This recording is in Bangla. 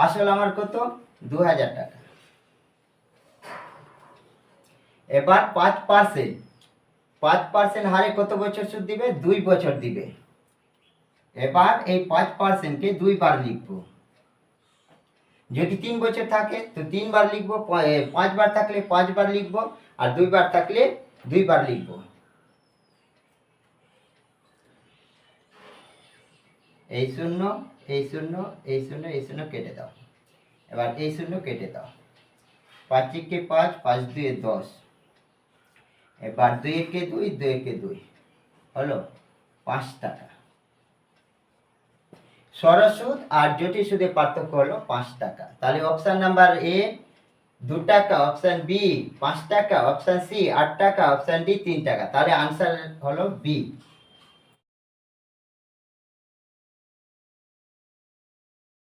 আসল আমার কত? 2000 টাকা। এবার 5%, 5% হারে কত বছর সুদ দিবে? 2 বছর দিবে। এবার এই 5%কে 2 বার লিখবো। যদি 3 বছর থাকে তো 3 বার লিখবো, 5 বার থাকলে 5 বার লিখবো, আর 2 বার থাকলে 2 বার লিখবো। এই শূন্য, এই শূন্য, এই শূন্য, এই শূন্য কেটে দাও। এবার এই শূন্য কেটে দাও। 5 একে 5, 5 2 10। এবার 2 একে 2, 2 একে 2 হলো 5 টাকা। সরল সুদ আর জটিল সুদের পার্থক্য হলো 5 টাকা। তাহলে অপশন নাম্বার এ 2 টাকা, অপশন বি 5 টাকা, অপশন সি 8 টাকা, অপশন ডি 3 টাকা। তাহলে আনসার হলো বি।